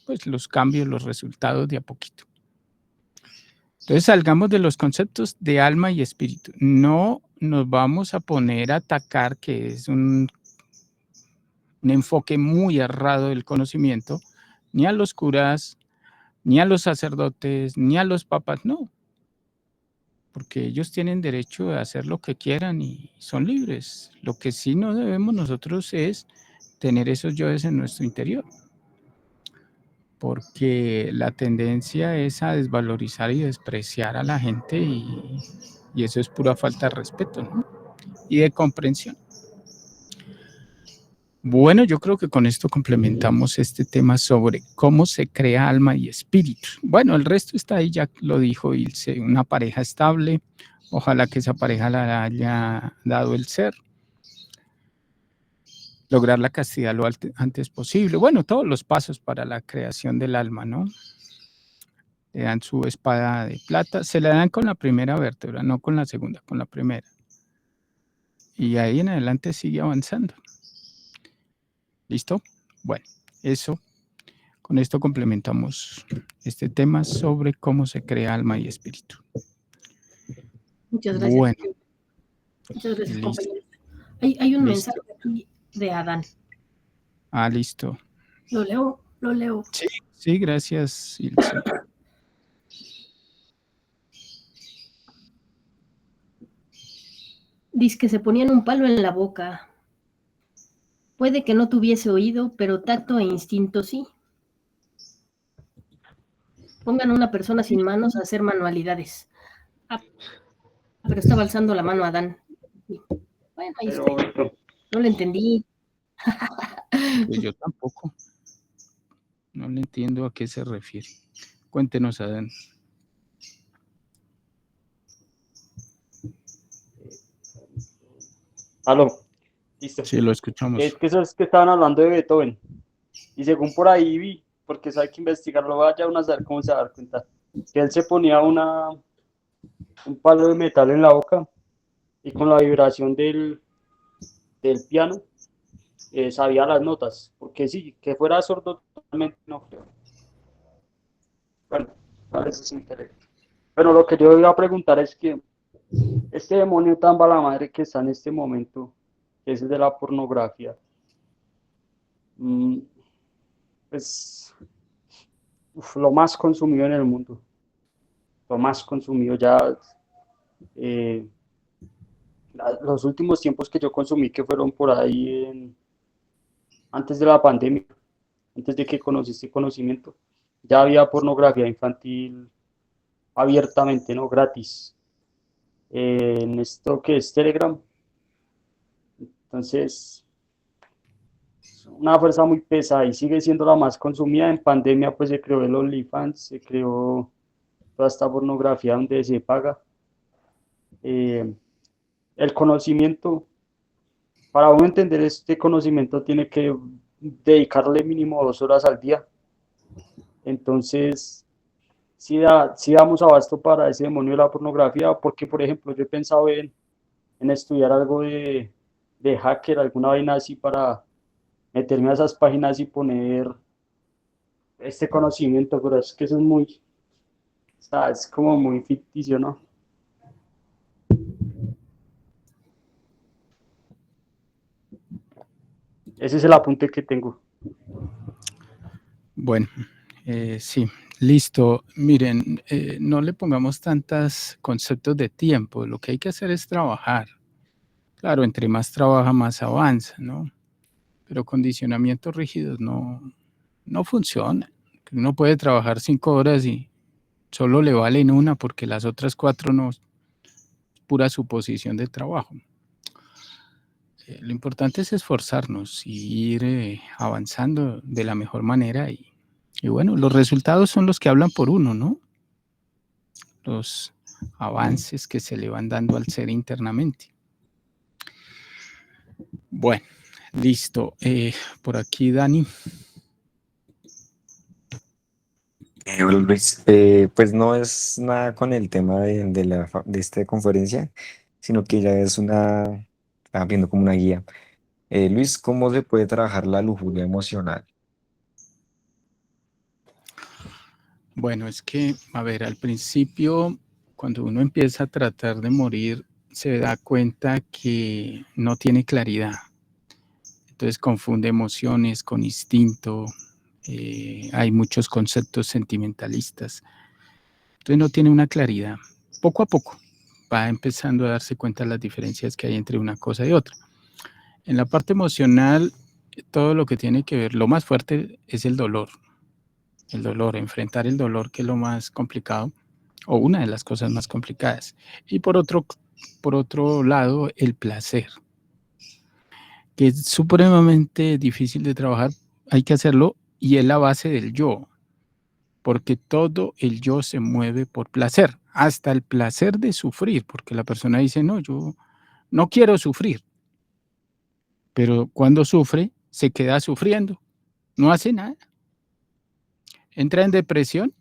pues, los cambios, los resultados de a poquito. Entonces salgamos de los conceptos de alma y espíritu. No nos vamos a poner a atacar, que es un enfoque muy errado del conocimiento, ni a los curas, ni a los sacerdotes, ni a los papas, no. Porque ellos tienen derecho a hacer lo que quieran y son libres. Lo que sí no debemos nosotros es tener esos yoes en nuestro interior. Porque la tendencia es a desvalorizar y despreciar a la gente y eso es pura falta de respeto, ¿no? Y de comprensión. Bueno, yo creo que con esto complementamos este tema sobre cómo se crea alma y espíritu. Bueno, el resto está ahí, ya lo dijo Ilse, una pareja estable. Ojalá que esa pareja la haya dado el ser. lograr la castidad lo antes posible. Bueno, todos los pasos para la creación del alma, ¿no? Le dan su espada de plata, se la dan con la primera vértebra, no con la segunda, con la primera. Y ahí en adelante sigue avanzando. ¿Listo? Bueno, eso, con esto complementamos este tema sobre cómo se crea alma y espíritu. Muchas gracias. Bueno. Muchas gracias, Listo. compañeros. Hay un Listo. mensaje aquí de Adán. Ah, listo. Lo leo. Sí, gracias, Ilse. Dice que se ponían un palo en la boca. Puede que no tuviese oído, pero tacto e instinto sí. Pongan a una persona sin manos a hacer manualidades. Ah, pero estaba alzando la mano a Adán. Bueno, ahí está. No le entendí. Pues yo tampoco. No le entiendo a qué se refiere. Cuéntenos, Adán. Aló, listo. Sí, lo escuchamos. Es que eso es que estaban hablando de Beethoven. Y según por ahí vi, porque eso hay que investigarlo, vaya uno a saber cómo se va a dar cuenta, que él se ponía un palo de metal en la boca y con la vibración del piano sabía las notas. Porque sí, que fuera sordo totalmente no creo. Bueno, eso es interesante. Pero lo que yo iba a preguntar es que este demonio tan bala madre que está en este momento, que es el de la pornografía, es lo más consumido en el mundo. Lo más consumido ya. Los últimos tiempos que yo consumí, que fueron por ahí antes de la pandemia, antes de que conocí este conocimiento, ya había pornografía infantil abiertamente, ¿no? Gratis. En esto que es Telegram. Entonces, una fuerza muy pesada y sigue siendo la más consumida. En pandemia pues se creó el OnlyFans, se creó toda esta pornografía donde se paga. El conocimiento, para uno entender este conocimiento tiene que dedicarle mínimo 2 horas al día. Entonces, sí damos abasto para ese demonio de la pornografía, porque por ejemplo yo he pensado en estudiar algo de hacker, alguna vaina así para meterme a esas páginas y poner este conocimiento, pero es que eso es muy, o sea, es como muy ficticio, ¿no? Ese es el apunte que tengo. Bueno, sí, listo. Miren, no le pongamos tantos conceptos de tiempo. Lo que hay que hacer es trabajar. Claro, entre más trabaja, más avanza, ¿no? Pero condicionamientos rígidos no funcionan. Uno puede trabajar 5 horas y solo le valen una porque las otras 4 no, es pura suposición de trabajo. Lo importante es esforzarnos y ir avanzando de la mejor manera y bueno, los resultados son los que hablan por uno, ¿no? Los avances que se le van dando al ser internamente. Bueno, listo. Por aquí, Dani. Hola, Luis, pues no es nada con el tema de esta conferencia, sino que ya estaba viendo como una guía. Luis, ¿cómo se puede trabajar la lujuria emocional? Bueno, es que, a ver, al principio, cuando uno empieza a tratar de morir, se da cuenta que no tiene claridad. Entonces confunde emociones con instinto. Hay muchos conceptos sentimentalistas. Entonces no tiene una claridad. Poco a poco va empezando a darse cuenta de las diferencias que hay entre una cosa y otra. En la parte emocional, todo lo que tiene que ver, lo más fuerte es el dolor. El dolor, enfrentar el dolor, que es lo más complicado, o una de las cosas más complicadas. Y por otro lado, el placer, que es supremamente difícil de trabajar, hay que hacerlo, y es la base del yo, porque todo el yo se mueve por placer, hasta el placer de sufrir, porque la persona dice, no, yo no quiero sufrir, pero cuando sufre, se queda sufriendo, no hace nada. Entra en depresión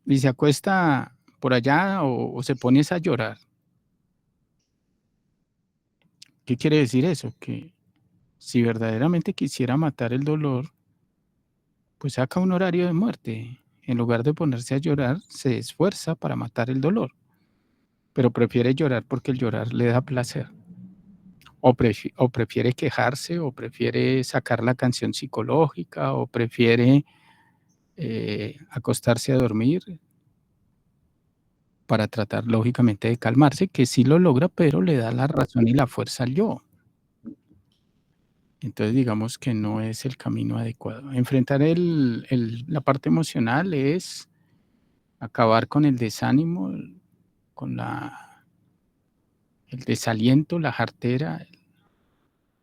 y se acuesta por allá o se pone a llorar. ¿Qué quiere decir eso? Que si verdaderamente quisiera matar el dolor, pues saca un horario de muerte. En lugar de ponerse a llorar, se esfuerza para matar el dolor, pero prefiere llorar porque el llorar le da placer. O prefiere quejarse, o prefiere sacar la canción psicológica, o prefiere acostarse a dormir para tratar lógicamente de calmarse, que sí lo logra, pero le da la razón y la fuerza al yo. Entonces digamos que no es el camino adecuado. Enfrentar la parte emocional es acabar con el desánimo, con el desaliento, la jartera,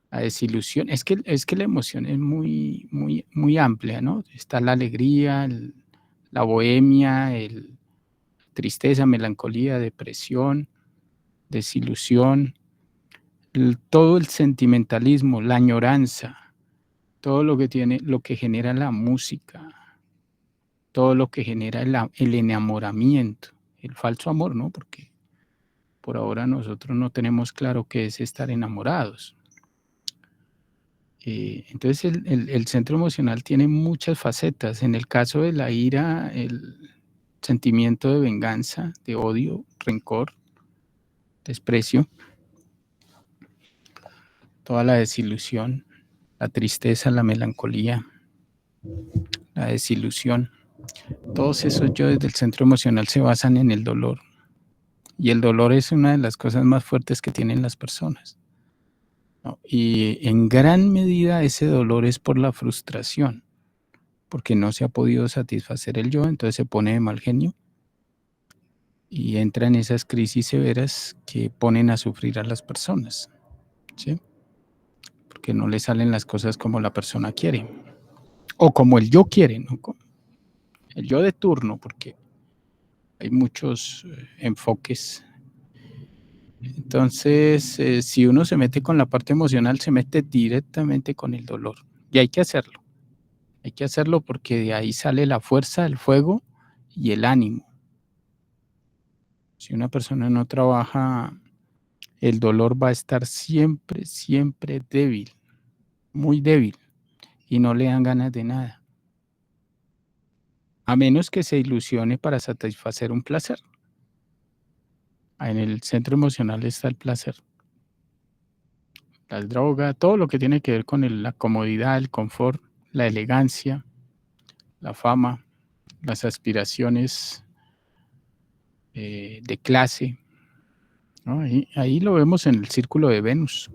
la desilusión. Es que la emoción es muy, muy, muy amplia, ¿no? Está la alegría, la bohemia, tristeza, melancolía, depresión, desilusión, todo el sentimentalismo, la añoranza, todo lo que genera la música, todo lo que genera el enamoramiento, el falso amor, ¿no? Porque por ahora nosotros no tenemos claro qué es estar enamorados. Entonces el centro emocional tiene muchas facetas. En el caso de la ira, el sentimiento de venganza, de odio, rencor, desprecio, toda la desilusión, la tristeza, la melancolía, la desilusión. Todos esos yo desde el centro emocional se basan en el dolor. Y el dolor es una de las cosas más fuertes que tienen las personas, ¿no? Y en gran medida ese dolor es por la frustración, porque no se ha podido satisfacer el yo, entonces se pone de mal genio y entra en esas crisis severas que ponen a sufrir a las personas, ¿sí? Porque no le salen las cosas como la persona quiere, o como el yo quiere, ¿no? El yo de turno, porque hay muchos enfoques. Entonces, si uno se mete con la parte emocional, se mete directamente con el dolor. Y hay que hacerlo. Hay que hacerlo porque de ahí sale la fuerza, el fuego y el ánimo. Si una persona no trabaja, el dolor va a estar siempre, siempre débil, muy débil, y no le dan ganas de nada. A menos que se ilusione para satisfacer un placer. En el centro emocional está el placer. Las drogas, todo lo que tiene que ver con la comodidad, el confort, la elegancia, la fama, las aspiraciones de clase, ¿no? Ahí lo vemos en el círculo de Venus.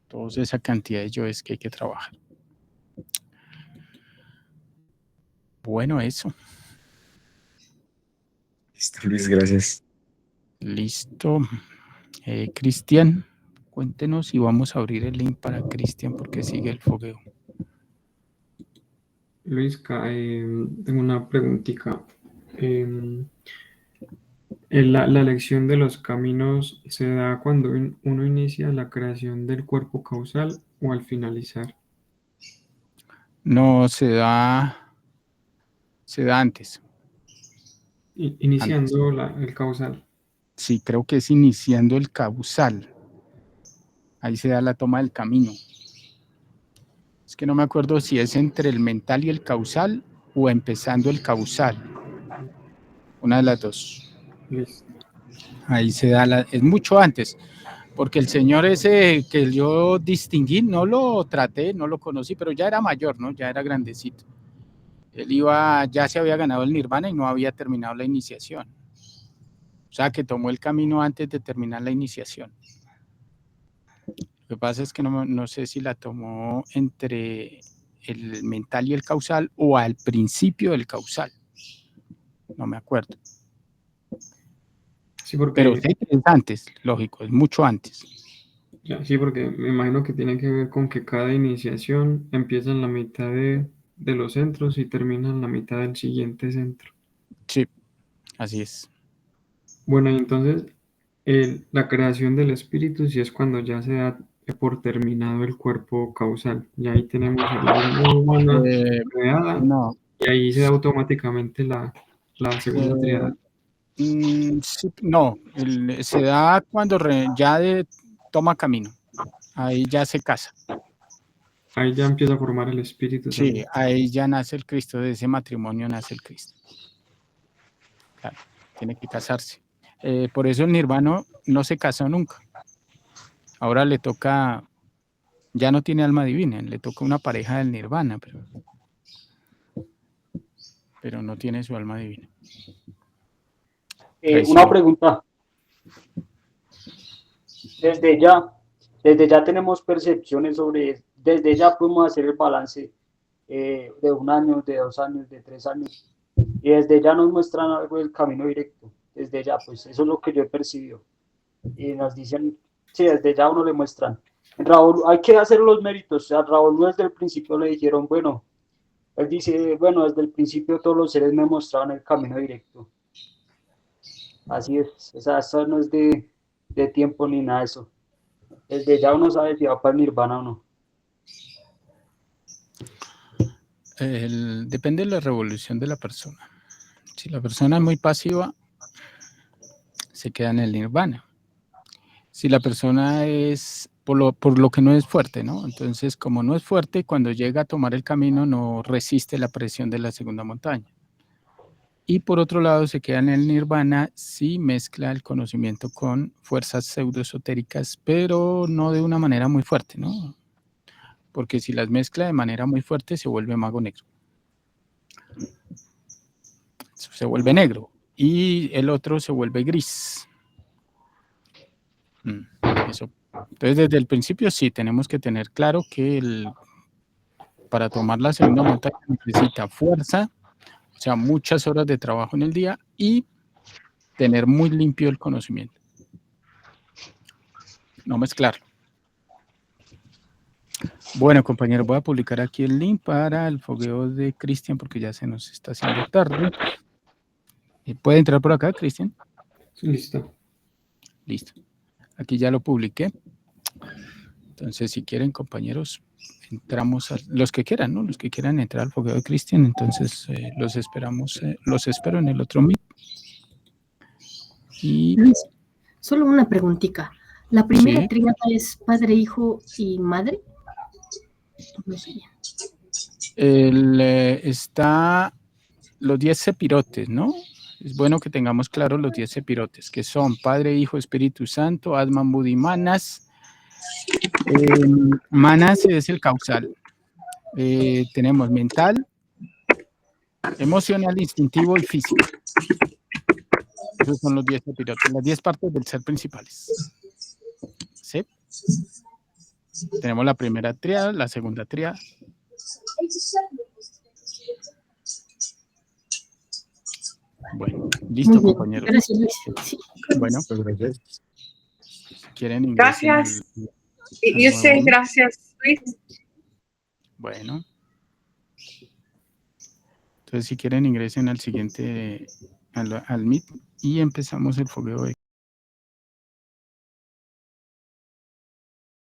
Toda esa cantidad de yoes que hay que trabajar. Bueno, eso. Listo, Luis, gracias. Listo. Cristian, cuéntenos y vamos a abrir el link para Cristian porque sigue el fogueo. Luis, tengo una preguntita. La elección de los caminos se da cuando uno inicia la creación del cuerpo causal o al finalizar. No, se da antes. Iniciando el causal. Sí, creo que es iniciando el causal. Ahí se da la toma del camino. Es que no me acuerdo si es entre el mental y el causal o empezando el causal. Una de las dos. Listo. Ahí se da es mucho antes, porque el señor ese que yo distinguí, no lo traté, no lo conocí, pero ya era mayor, ¿no? Ya era grandecito. Él ya se había ganado el nirvana y no había terminado la iniciación. O sea, que tomó el camino antes de terminar la iniciación. Lo que pasa es que no sé si la tomó entre el mental y el causal o al principio del causal. No me acuerdo. Sí, porque, pero sé que es antes, lógico, es mucho antes. sí, porque me imagino que tiene que ver con que cada iniciación empieza en la mitad de los centros y termina en la mitad del siguiente centro. Sí, así es. Bueno, y entonces la creación del espíritu sí es cuando ya se da por terminado el cuerpo causal. Y ahí tenemos el alma humana creada, No. y ahí se da automáticamente la segunda triada. Sí, no, se da cuando toma camino. Ahí ya se casa. Ahí ya empieza a formar el espíritu Sí, también. ahí ya nace el Cristo, de ese matrimonio nace el Cristo. Claro, tiene que casarse. Por eso el nirvana no se casó nunca. Ahora le toca, ya no tiene alma divina, le toca una pareja del nirvana, pero no tiene su alma divina. Una pregunta. Desde ya tenemos percepciones desde ya podemos hacer el balance de 1 año, de 2 años, de 3 años, y desde ya nos muestran algo del camino directo, desde ya, pues eso es lo que yo he percibido, y nos dicen, sí, desde ya uno le muestran. En Raúl hay que hacer los méritos, a Raúl desde el principio le dijeron, bueno, él dice, bueno, desde el principio todos los seres me mostraban el camino directo. Así es, o sea, eso no es de tiempo ni nada de eso. Desde ya uno sabe si va para el nirvana o no. Depende de la revolución de la persona. Si la persona es muy pasiva, se queda en el nirvana. Si la persona es por lo que no es fuerte, ¿no? Entonces, como no es fuerte, cuando llega a tomar el camino no resiste la presión de la segunda montaña. Y por otro lado, se queda en el nirvana si mezcla el conocimiento con fuerzas pseudoesotéricas, pero no de una manera muy fuerte, ¿no? Porque si las mezcla de manera muy fuerte, se vuelve mago negro. Se vuelve negro. Y el otro se vuelve gris. Eso. Entonces, desde el principio sí tenemos que tener claro que para tomar la segunda montaña necesita fuerza, o sea, muchas horas de trabajo en el día y tener muy limpio el conocimiento. No mezclarlo. Bueno, compañeros, voy a publicar aquí el link para el fogueo de Cristian porque ya se nos está haciendo tarde. ¿Puede entrar por acá, Cristian? Listo. Listo. Aquí ya lo publiqué. Entonces, si quieren, compañeros, entramos los que quieran, ¿no? Los que quieran entrar al fogueo de Cristian, entonces los esperamos, los espero en el otro meet. Y Luis, solo una preguntita. ¿La primera sí, tríada es padre, hijo y madre? No sé bien. está los 10 sepirotes, ¿no? Es bueno que tengamos claro los 10 sepirotes, que son Padre, Hijo, Espíritu Santo, Atman, Buddha y Manas. Manas es el causal. Tenemos mental, emocional, instintivo y físico. Esos son los 10 sepirotes, las 10 partes del ser principales. ¿Sí? Tenemos la primera tríada, la segunda tríada. Bueno, listo, compañeros. Gracias, Luis. Sí. Bueno, pues gracias. Si quieren ingresen Gracias. al Y usted, nuevo. gracias, Luis. Bueno. Entonces, si quieren ingresen al siguiente, al Meet y empezamos el fogueo de